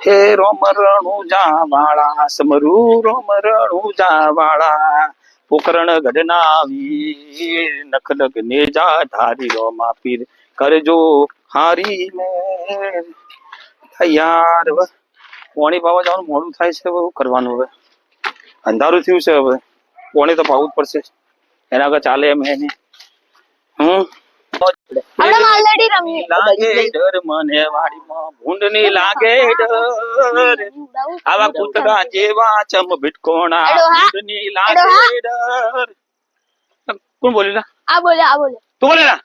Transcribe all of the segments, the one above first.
હે રોમ રણુજા વાળા સમરુ રોમ રણુજા વાળા પોકરણ ગઢના વીર નખ નખ નેજા ધારી રોમા પીર કરજો હારી મેર યાર હવે પોણી પાવા જવાનું મોડું થાય છે હવે કરવાનું હવે અંધારું થયું છે હવે પોણી તો પાવું જ પડશે એના આગળ ચાલે એમ એને લાગે ડર મને વાડીમાં ભૂંડની લાગે ડર આવા કૂતરા જેવા ચમ ભીટકોણા ભૂંડની લાગે ડર કોણ બોલેલા આ બોલે તું બોલેલા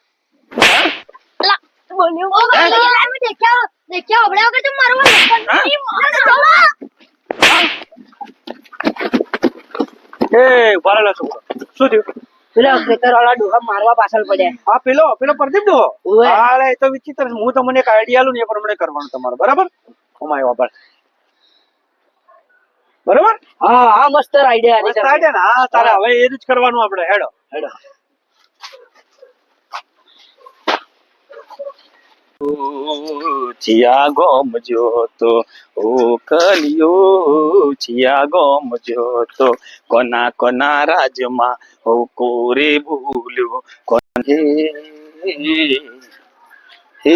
બોલ્યો ઓ મેં દેખ્યા ઓબળા વગર તો મારવા એ બારેલા છોકરો શું થયું પેલા ખેતરવાળા ડોહા મારવા પાછળ પડ્યા. હા પેલો પ્રદીપ ડો હાલે એ તો વિચિત્ર હું તમને એક આઈડિયા આલું ને એ પ્રમાણે કરવાનું તમારે બરાબર અમાય વાપર બરાબર હા મસ્ત આઈડિયા ને હા તારે હવે એ જ કરવાનું આપણે હેડો ચિયા ગોમ જોતો ઓ કલિયો ચિયા ગોમ જોતો કોના કોના રાજમાં હો કોરે ભૂલ્યો કોને હે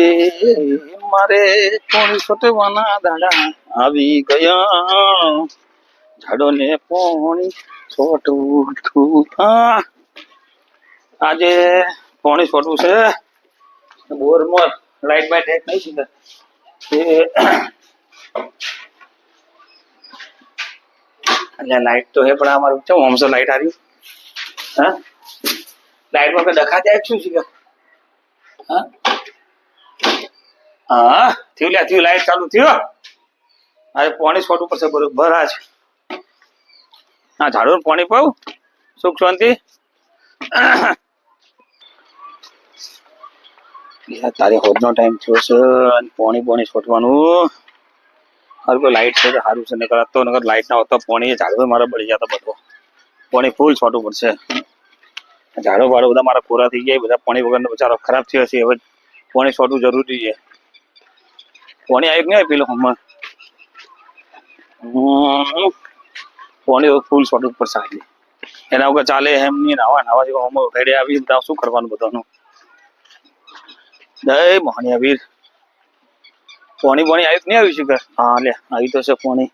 મારે પોણી છોટવાના દાડા આવી ગયા ઝાડો ને પોણી છોટવું આજે પોણી છોટવું છે બોર મોર લાઈટ બાઈટ એક નહીં સીધા એટલે લાઈટ તો હે પણ અમારું કેવું આમ તો લાઈટ આવી હા લાઈટ માં ડખા જાય શું છે હા થયું લાઈટ ચાલુ થયો અરે પાણી છોટવું પડશે બરોબર આજ હા ઝાડુ પાણી પાવું સુખ શાંતિ તારે હોદનો ટાઈમ થયો છે અને પાણી છોટવાનું હારું કોઈ લાઈટ છે તો સારું છે નકર તો નકર લાઈટ ના હોત તો પાણી ઝાડવે મારા બળી જતા બધો પાણી ફૂલ છોટવું પડશે ઝાડો વાળો બધા મારા કોરા થઈ ગયા બધા પાણી વગર બચારો ખરાબ થયો છે હવે પાણી છોટવું જરૂરી છે પાણી આવ્યું નહીં પેલો હમણાં પાણી ફૂલ છોટવું પડશે આજે એના વગર ચાલે એમ નહીં નાવા જેવા હમ ઘડે આવી બધા શું કરવાનું બધાનું જય મોહનિયા વીર પાણી આવ્યું નહીં આવ્યું છે હા લે આવી તો છે પાણી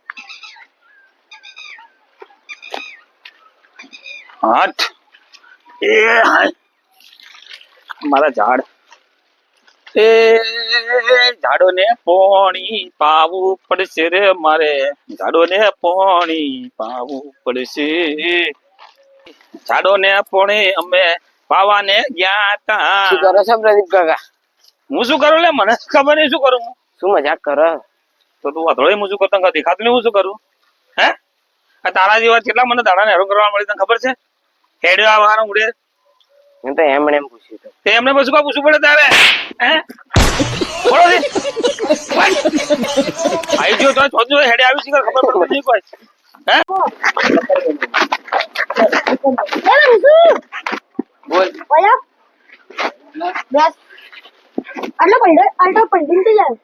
હાથ એ મારા ઝાડ એ ઝાડો ને પાણી પાવું પડશે રે મારે ઝાડો ને પાણી પાવું પડશે ઝાડો ને પાણી અમે પાવાને ગયા તા શું કરો છો પ્રદીપ કાકા? હું શું કરું લે મને ખબર નહીં શું કરું હું શું મજાક કરો તો તું અથડોય હું શું કરતો દેખાતું નહીં હું શું કરું હે તારા જેવા કેટલા મને દાડા ને હેરો કરવા મળી તને ખબર છે હેડ્યો આવવાનો ઉડે હું તો એમને એમ પૂછ્યું હતું તે એમને પછી કોઈ પૂછવું પડે તારે હે બોલો ને આઈ ગયો તો હેડે આવી છે ખબર પડતી નહીં કોઈ હે બોલ ઓયા બસ આટલો પંડિત તો જાય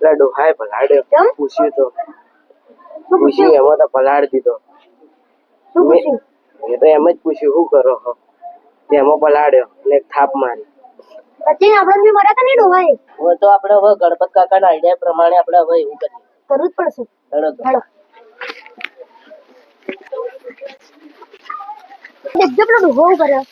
પેલા ડોહાએ પલાડ્યો કેમ? પૂછ્યું તો એમાં તો પલાડ દીધો શું પૂછ્યું એ તો એમ જ પૂછ્યું શું કરો છો એમાં પલાડ્યો અને થાપ મારી પછી આપણે બી મર્યા હતા ને ડોહાએ હવે તો આપણે હવે ગણપત કાકાના આઈડિયા પ્રમાણે આપણે હવે એવું કરીએ કરવું જ પડશે હેડો તો. હેડો દેખજો પેલો ડોહો કર્યો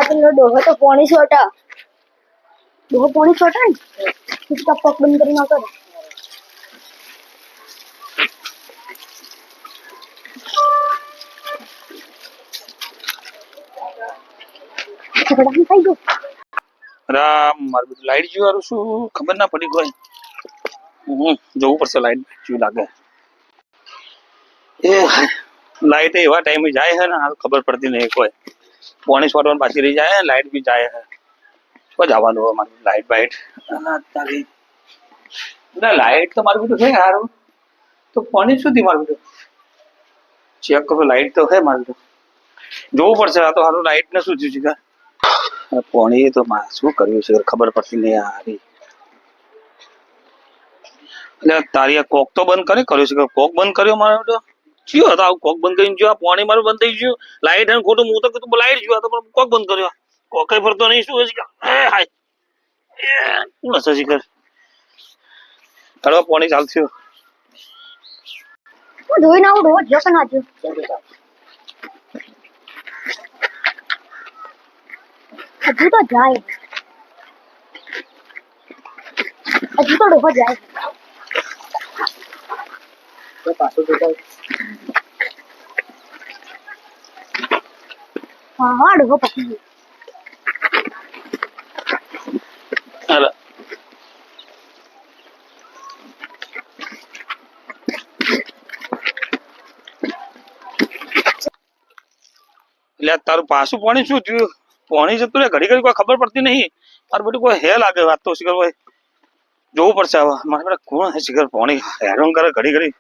પેલો ડોહો તો પોણી છોટા ડોહો પોણી છોટા ને ખુશકા પગ બંધ કરી નાખો થઈ ગયું રામ મારું બધું લાઈટ જોવાનું શું ખબર ના પડી કોઈ જોવું પડશે લાઈટ જેવું લાગે એ લાઈટ એવા ટાઈમે જાય છે ને ખબર પડતી નહીં કોઈ પાણી છોડવાનું પાછી રહી જાય લાઈટ બી જાય છે તો જવાનું હોય મારું લાઈટ બાઈટ તારી લાઈટ તો મારું બધું છે સારું તો પાણી શું થી મારું બેટું ચેક કરો લાઈટ તો હે મારું બેટું જોવું પડશે આ તો હારું લાઈટ ને શું થયું છે પાણી તો શું કર્યું છે ખબર પડતી નહીં હારી એટલે તારી આ કોક તો બંધ કર્યો છે કોક બંધ કર્યો મારો બેટો ચિયો હતો આવું કોક બંધ કરી ગયો પાણી મારું બંધ થઈ ગયું લાઈટ અને ખોટું હું તો કીધું લાઈટ ગયો તો પણ કોક બંધ કર્યો કોકઈ ફરતો નહીં શું હશે હાય શું હશે શિખર તારો પાણી ચાલુ થયું હું ધોઈને આવું રોજ જકન આજો હજુ તો જાય હજુ તો ડોહો જાય તો પાછું જોતા હા હા ડોહો પકી ગયો હાલો એટલે તારું પાછું પાણી શું થયું પાણી જતું રે ઘડી ઘડી કોઈ ખબર પડતી નહીં મારે બધું કોઈ હે લાગે વાત તો શિખર ભાઈ જોવું પડશે હવે મારે બેટા કોણ હે શિખર પાણી હેરાન કરે ઘડી ઘડી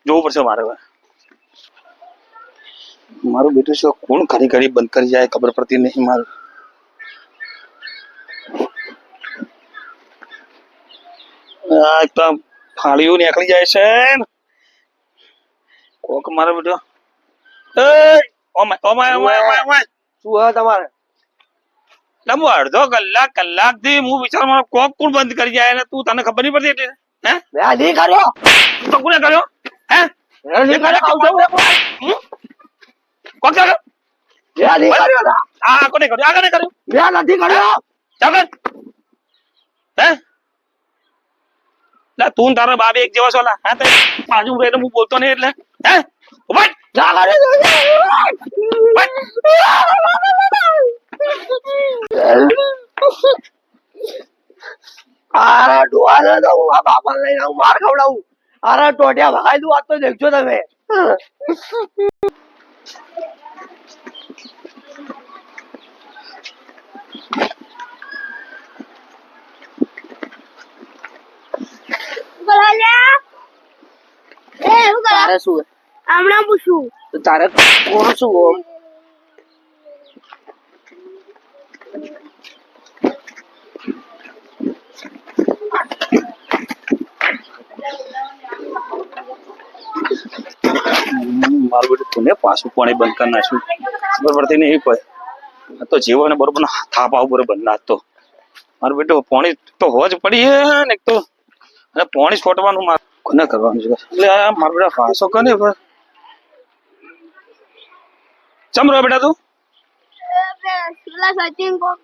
જોવું પડશે મારે હવે મારું બેટું છે કોણ ઘડી ઘડી બંધ કરી જાય ખબર પડતી નહીં મારું એકદમ ફાળીઓ નીકળી જાય છે કોક મારો બેટો એ ઓમાય ઓમાય ઓમાય ઓમાય શું હે તમારે લંબો અડધો કલાક થી હું વિચાર મારો કોક કોણ બંધ કરી જાય ને તું તને ખબર નહીં પડતી એટલે હે મેં નહીં કર્યો તો કોને કર્યો હે મેં નહીં કર્યો કહું છું કોક કર્યો મેં નહીં કર્યો ના. આ કોને કર્યો આ કોને કર્યો મેં નથી કર્યો ચાલ હે લા તું તારા બાબે એક જેવા છો લા હા તે બાજુ રહીને હું બોલતો નહીં એટલે હે ઉભા ના કર્યો અરે ડોહાને તો હું આ બાપાને લઈને આવું માર ખવડાવું અરે ટોટિયા ભગાઈ દઉં આ તો દેખજો તમે તારે શું હમણાં પૂછું તો તારે કોણ શું ઓમ મારું બેટું કોને પાછું પાણી બંધ કરી નાખ્યું ખબર પડતી નહીં કોઈ આ તો જીવોને બરોબર થાપ આવું બરોબર નાખતો મારું બેટું પાણી તો હોજ પડી હે ને એક તો અને પાણી છોટવાનું મારે કોને કરવાનું છે એટલે આ મારો બેટા પાછો કરે ચમ રહ્યો બેટા તું પેલા સચિન કોક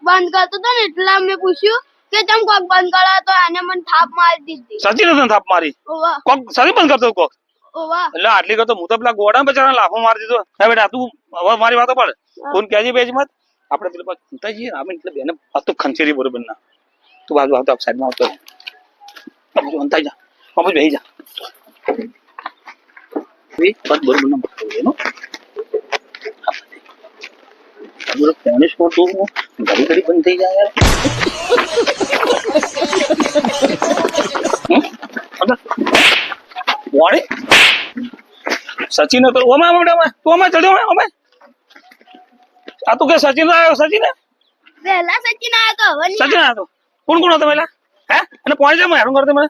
બંધ કરતો હતો ને એટલા મેં પૂછ્યું કે તમ કોક બંધ કરા તો આને મને થાપ મારી દીધી સચિન હતો ને થાપ મારી ઓવા કોક સરી બંધ કરતો કોક ઓવા એટલે આટલી કરતો હું તો પેલા ગોડા બચારા લાફો મારી દીધો હે બેટા તું હવે મારી વાતો પડ કોણ કહેજે બેજ મત આપણે પેલા પાછું ઉતાઈ જઈએ આપણે એટલે બેને આ તો ખંચેરી બરોબર ના તું બાજુ આવતો સાઈડમાં આવતો બાજુ અંતાઈ જા બાજુ બેહી જા બસ બરોબર ના એનો પાણી છોડતું ઘડી ઘડી બંધ થઈ જાય પાણી સચિન હતો ઓમાં તું અમાય ચડ્યો અમાય આ તું કે સચિન આવ્યો સચિન પહેલા સચિન આવ્યો તો હવે સચિન આવ્યો કોણ કોણ હતો પેલા હે અને પાણી જમા હેરાન કરતો મને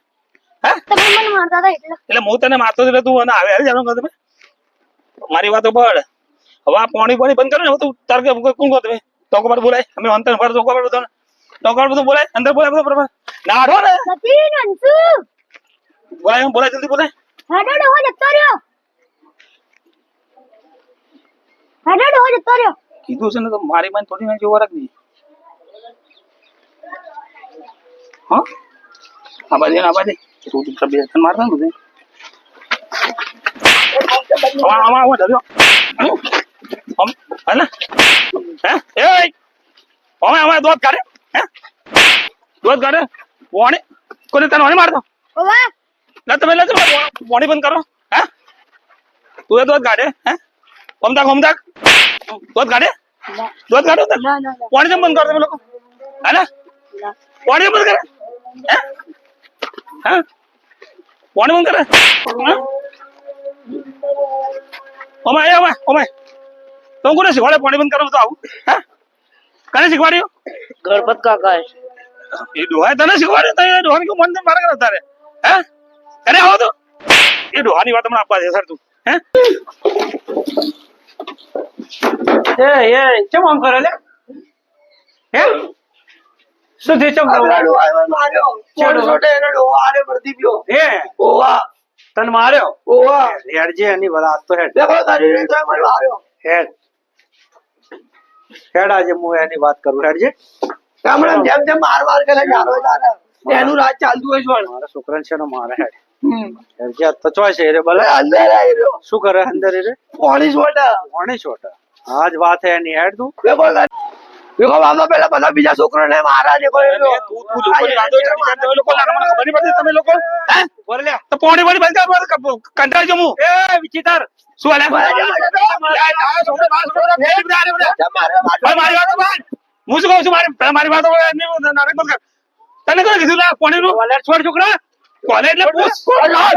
હે તમે મને મારતા હતા એટલે હું તને મારતો એટલે તું અને આવે હેરાન કરતો મારી વાતો પડ હવે આ પાણી બંધ કરે ને હવે તું તાર કે કોણ કહો તમે ટોકો પર બોલાય અમે અંતર પર ટોકો પર બધો ટોકો પર બધું બોલાય અંદર બોલાય બધું બરાબર ના હટો ને સચિન અંશુ બોલાય જલ્દી બોલાય હેડો હો જતો રહ્યો હેડો હો જતો રહ્યો કીધું છે ને તો મારી માન થોડી ના જોવા રાખી હા આ બાજુ તું ચૂપચાપ બે મારતા ને આમાં ધર્યો હે એ અમે દોધ કાઢે હે દોધ કાઢે પોણી કોને તને નહીં મારતો ઓવા ના તમે પોણી બંધ કરો હે તું એ દોધ કાઢે હે ઓમતાક દોધ કાઢે દોધ કાઢો ના ના પોણી જેમ બંધ કરો તમે લોકો હે ને પોણી બંધ કરે હે કોણ બંધ કરે હા? ઓમાય તો કોને શીખવાડે પાણી બંધ કરો તો આવું હા કોને શીખવાડ્યું ગણપત કાકા એ ડોહાએ તને શીખવાડ્યું તો એ ડોહાની કોઈ મન મારે કરે તારે હે અરે આવો તો એ ડોહાની વાત હમણાં આપવા દે સર તું હે એ કેમ આમ કરે લે હે શું થયું ચમ માર્યો છોટે એને ડોહો આરે ભરતી ગયો હે ઓવા તને માર્યો ઓવા હેડજે એની વાત તો હેડ દેખો તારી રીતે મને માર્યો હેડ આજે હું એની વાત કરું હેડજે હમણાં જેમ જેમ માર કરે જારો તારે એનું રાજ ચાલતું હોય છે મારા છોકરાને છે ને મારે હેડ હેડજે તો ચોય છે રે ભલે અંદર આવી રહ્યો શું કરે અંદર રે પાણી છોટા કોણે છોટા આજ વાત હે એની હેડ તું દેખો આમાં પેલા બધા બીજા છોકરાને મારા જે કોઈ તું લોકોની વાતો જાણી તમે લોકો લાગે મને ખબર નહીં પડતી તમે લોકો હે બોલ લે તો પોણી બંધ કર કંટાળ જમું એ વિચિત્ર શું હાલે મારી વાત બાદ હું શું કહું છું મારી વાતો નાટક બંધ કર તને કોને કીધું લા પોણી નું કોલેજ છોડ છોકરા કોલેજ એટલે પૂછ લા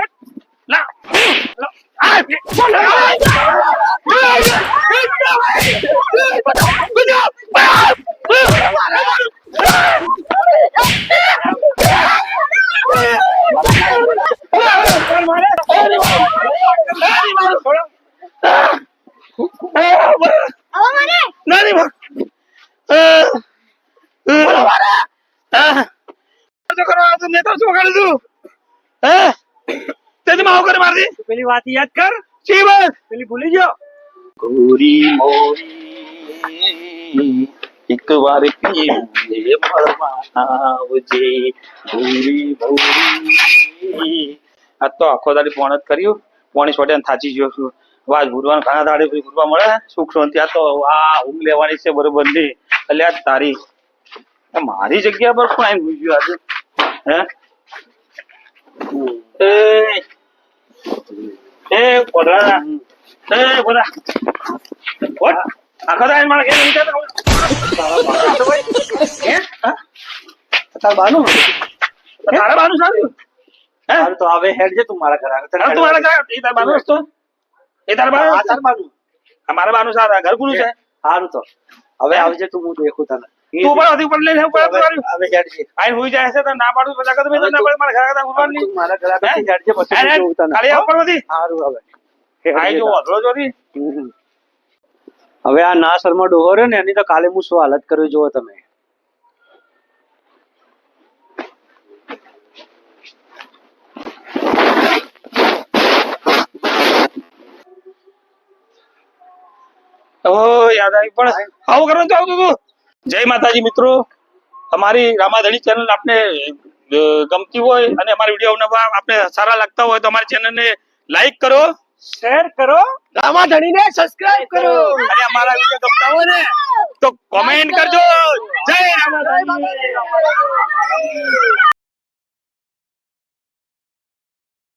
પેલી વાત યાદ કર શી વાત પેલી ભૂલી ગયો ગોરી મોરી એક વાર પીએ આવજે ગોરી મોરી આ તો આખો દાડી પોણ જ કર્યું પોણી છોડે થાચી ગયો છું વાજ ભૂરવાનું ખાના દાડે ભૂરવા મળે સુખ શાંતિ આ તો આ ઊંઘ લેવાની છે બરોબર ની એટલે આ તારી મારી જગ્યા પર પણ આવીને ભૂઈ ગયો આજે હે પોડા વોટ આખો દાડી મારા ઘરે નીકળે હે તાર બાનું તારા બાનું સારું હે તો હવે હેડ જે તું મારા ઘરે તું મારા ઘરે એ તાર બાનું તો એ તાર બાનું આ તાર બાનું મારા બાનું સારા ઘર કોનું છે સારું તો હવે આવજે તું હું દેખું તને તું પણ અધી પર લઈને હવે હેડ છે આઈ હોઈ જાય છે તો ના પાડું પછી કદમ ના પડે મારા ઘરે કદમ ઉડવાની મારા ઘરે હેડ જે પછી જોઉં તને ખાલી ઉપર નથી સારું હવે આઈ જો અધરો જોરી હવે આ ના શર્મા ડોહો રે ને એની તો કાલે હું શું હાલત કરવી જોવો તમે યાદ આવી પણ આવું કરવાનું તો આવતું હતું જય માતાજી મિત્રો અમારી રામાધણી ચેનલ આપને ગમતી હોય અને અમારી વિડીયો આપને સારા લાગતા હોય તો અમારી ચેનલ ને લાઈક કરો શેર કરો રામાધણીને સબસ્ક્રાઇબ કરો અને અમારા વિડીયો ગમતા હોય ને તો કોમેન્ટ કરજો જય રામાધણી